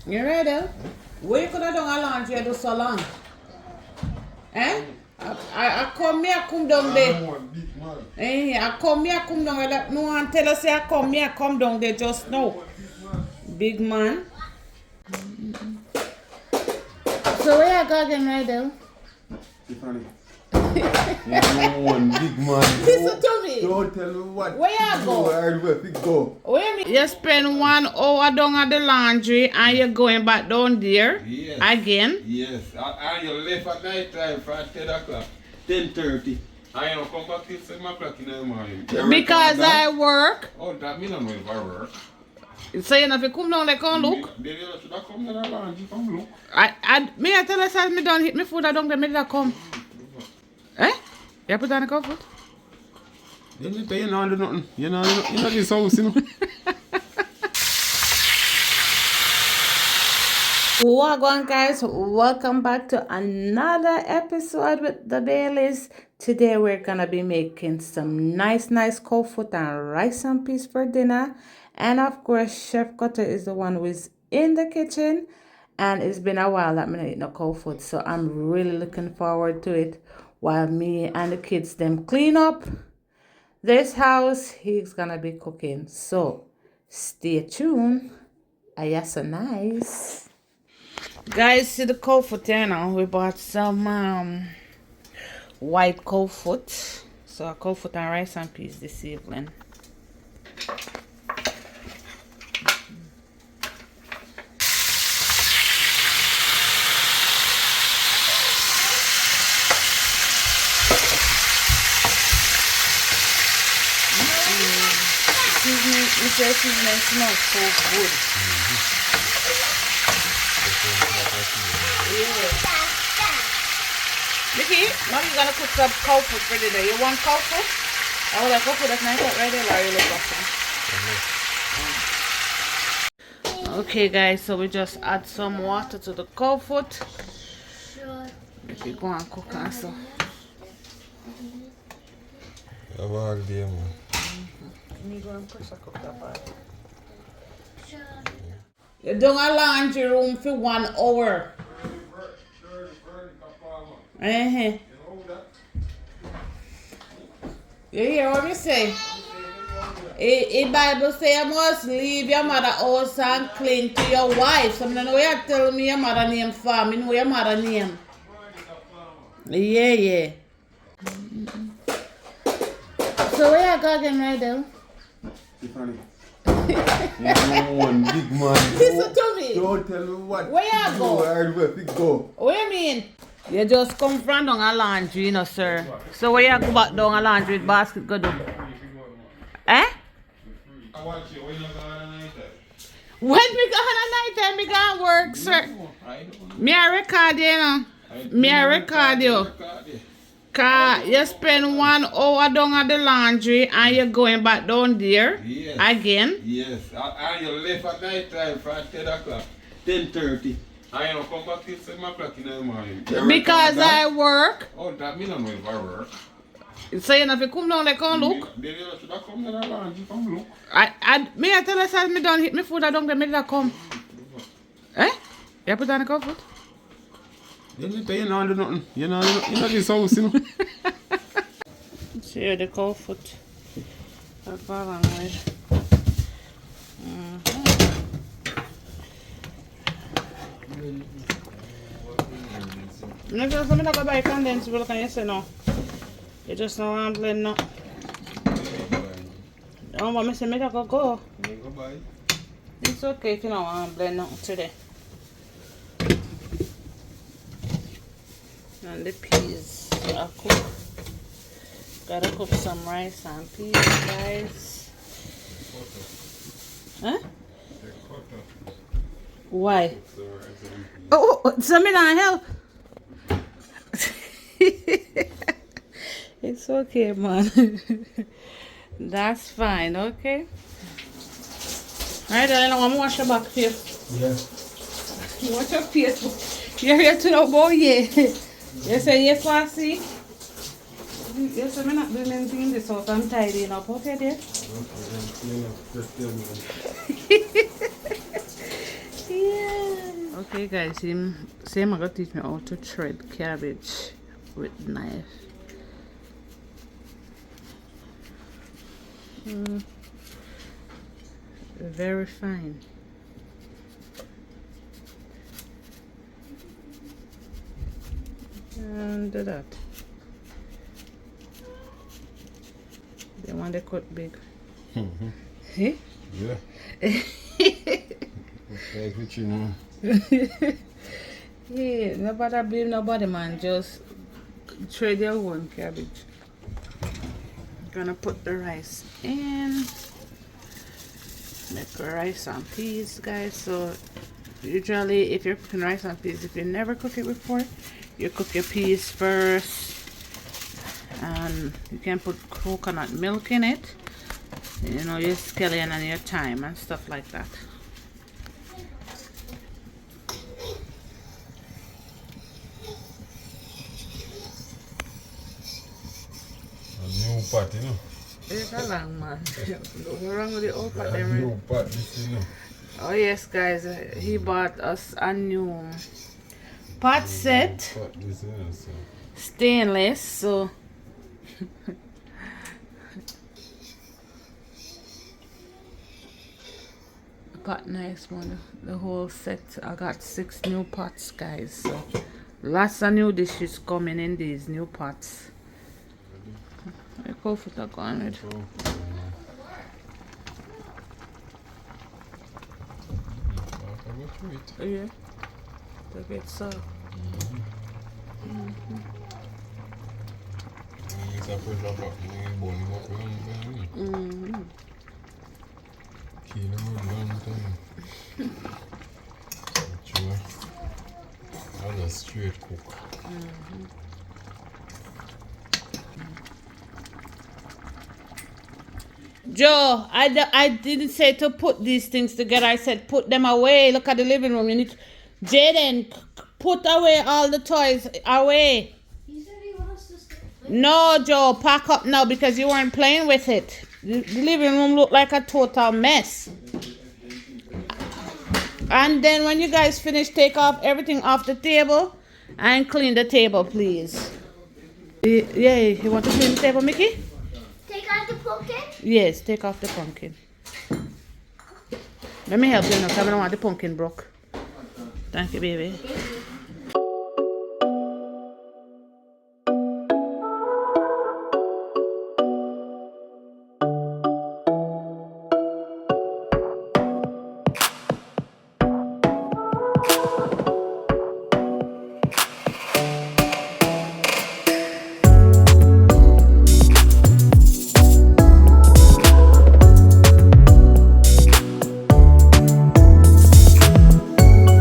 You ready? Where you could have done a laundry do so long? Eh? I come here, come down there. Eh, I come here, come down there. No one tell us I come here, come down there just now. Big man. So where you go again, right there? One big man. Listen to me. Don't tell me what. Where you go? Where you go? Where me? You spend 1 hour down at the laundry and you're going back down there again? Yes. And you left at night time for 10 o'clock, 10:30. I don't come back till 7 o'clock in the morning. Because I work. Oh, that means I know if I work. So you know if you come down there, come look. Then you should have come to the laundry, come look. I tell us as me done hit me food, I don't get me to come. Eh? You put on the Cowfoot? Then you pay, you know, do nothing. You know this house, you know. What's going on, guys? Welcome back to another episode with the Baileys. Today we're gonna be making some nice Cowfoot and rice and peas for dinner. And of course, Chef Cutter is the one who is in the kitchen. And it's been a while that I'm not eating no Cowfoot, so I'm really looking forward to it. While me and the kids them clean up this house, he's gonna be cooking. So stay tuned. Yes, so nice. Guys, see the Cowfoot here now. We bought some white Cowfoot. So a Cowfoot and rice and peas this evening. This seasoning smells so good. Yeah. Mickey, now you're gonna cook some Cowfoot for dinner. You want Cowfoot? I would like Cowfoot that's nice out right there, or you look awesome. Okay, guys, so we just add some water to the Cowfoot. Mickey, go and cook and so. All day, man. You done a laundry room for 1 hour. You hear what me say? The Bible say you must leave your mother house and cling to your wife. So I don't know you tell me your mother name for me. Know your mother name. Yeah. So where you go again, right there? One big man. Listen to me. Don't tell me what. Where you go? Where you go? What you mean? You just come from down a laundry, you know, sir. So where you go back down a laundry with basket go do? Eh? I watch you when you go on a night time. When me go on a night time, me go work, sir. Me a record you, know. Me a record you. Cause you spend 1 hour down at the laundry and you're going back down there again. Yes. And you left at night time for 10 o'clock, 10:30. I don't come back till 7 o'clock in the morning. Because I work. Oh, that means I know if I work. So you know if you come down there, come look. Then you should have come to the laundry, come look. I tell us as me done hit me food, I don't get me to come. Eh? You put on the Cowfoot? Then you pay, you know, do nothing. You know this house, you know. See the Cowfoot. That's all I'm with. Next time I go buy condensed milk and you say no. You just know I'm blend now. Oh, but I say me go. Go buy. It's okay if you don't want to blend nothing today. And the peas are cooked. Gotta cook some rice and peas, guys. Huh? Why? Oh, so me not help. It's okay, man. That's fine, okay? Alright, then I'm gonna wash your back face. Yeah. Wash your face. You're here to know about you say yes, Lassie? Yes, I'm not doing anything in this house. I'm tidying up. Okay, dear? Okay, then clean up. Just tell me. Yeah. Okay guys, same I got to teach me how to shred cabbage with knife. Very fine. And do that. They want to cut big. Eh? Yeah. Okay, with you now. Yeah, nobody blame nobody, man. Just trade your own cabbage. Gonna put the rice in. Make rice and peas, guys. So usually, if you're cooking rice and peas, if you never cook it before, you cook your peas first, and you can put coconut milk in it. You know, your scallion and your thyme and stuff like that. A new pot, you know. It's a long man. What's wrong with the old pot? A new pot, this, you know. Oh yes, guys, he bought us a new pot set, Pot, this, you know, so. stainless. So pot nice one. The whole set. I got 6 new pots, guys. So lots of new dishes coming in these new pots. I go for the garnet. So, Yeah, to get soft. it's a pressure pot, you burn him up, you know. Keep him up long time. Sure. That's a straight cook. Joe, I didn't say to put these things together. I said put them away. Look at the living room. You need Jaden, put away all the toys away. He said he wants to stay. No, Joe, pack up now because you weren't playing with it. The living room looked like a total mess. And then when you guys finish, take off everything off the table and clean the table, please. Yeah, you want to clean the table, Mickey? Take out the pumpkin? Yes, take off the pumpkin. Let me help you now, because I don't want the pumpkin broke. Thank you, baby.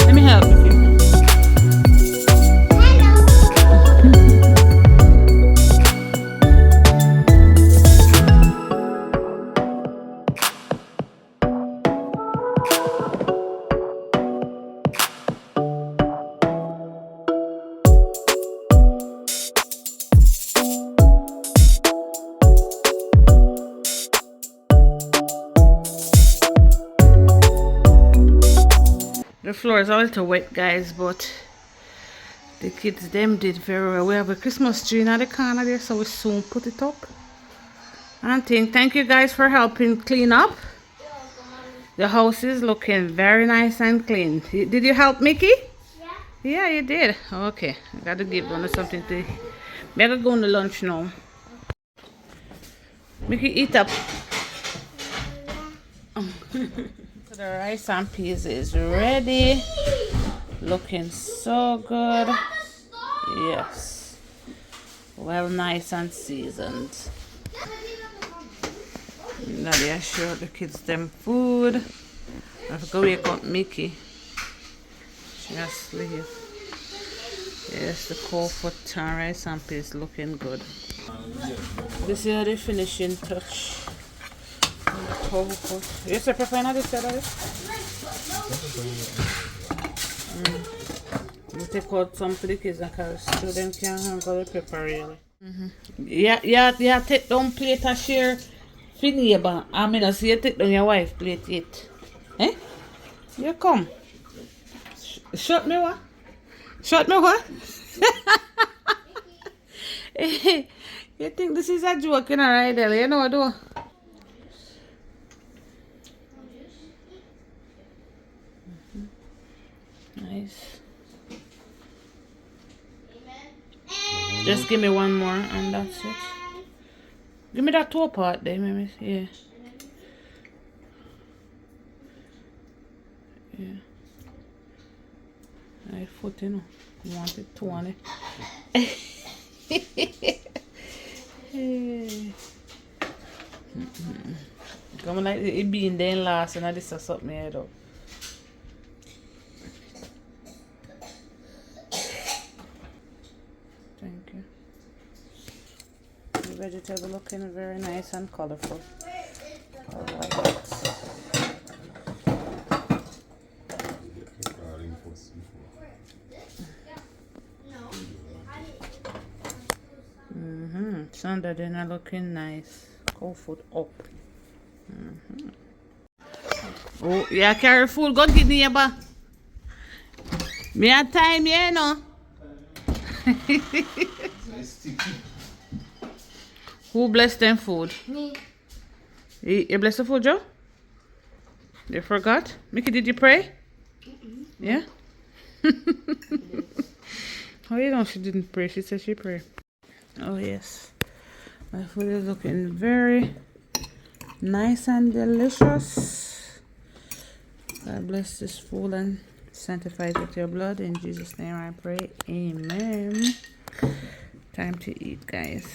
Let me help you. The floor is a little wet, guys, but the kids them did very well. We have a Christmas tree in the corner there, so we soon put it up. And thank you guys for helping clean up. The house is looking very nice and clean. Did you help Mickey? Yeah. Yeah, you did. Okay, I gotta give them something to. We gotta go on the lunch now. Mickey, eat up. So the rice and peas is ready. Looking so good. Yes. Well, nice and seasoned. Nadia showed the kids them food. I have to go wake up Mickey. She has sleep. Yes, the Cowfoot and rice and peas looking good. This is the finishing touch. Cowfoot. You say pepper on this side of it? You take out some for the kids because so them can handle the pepper really. Yeah, take down plate and share for neighbor. I mean, I see you take down your wife plate yet. Eh? You come. Shut me what? Shut me what? You think this is a joke, you know, right, Ellie? You know what, though? Nice. Just give me one more and that's it. Give me that toe part there, maybe. Yeah. Yeah. Right foot, you know. You want it two on it. Come like it being there last and I just suck my head up. Thank you. The vegetable looking very nice and colorful. Alright. Sunday dinner looking nice. Cowfoot up. Oh, yeah, carry food. Go get neighbor. Me have time, you know. Who blessed them food? Me. You blessed the food, Joe? You forgot? Mickey, did you pray? Yeah? Oh, you know she didn't pray. She said she prayed. Oh, yes. My food is looking very nice and delicious. God bless this food and sanctify it with your blood. In Jesus' name I pray. Amen. Time to eat, guys.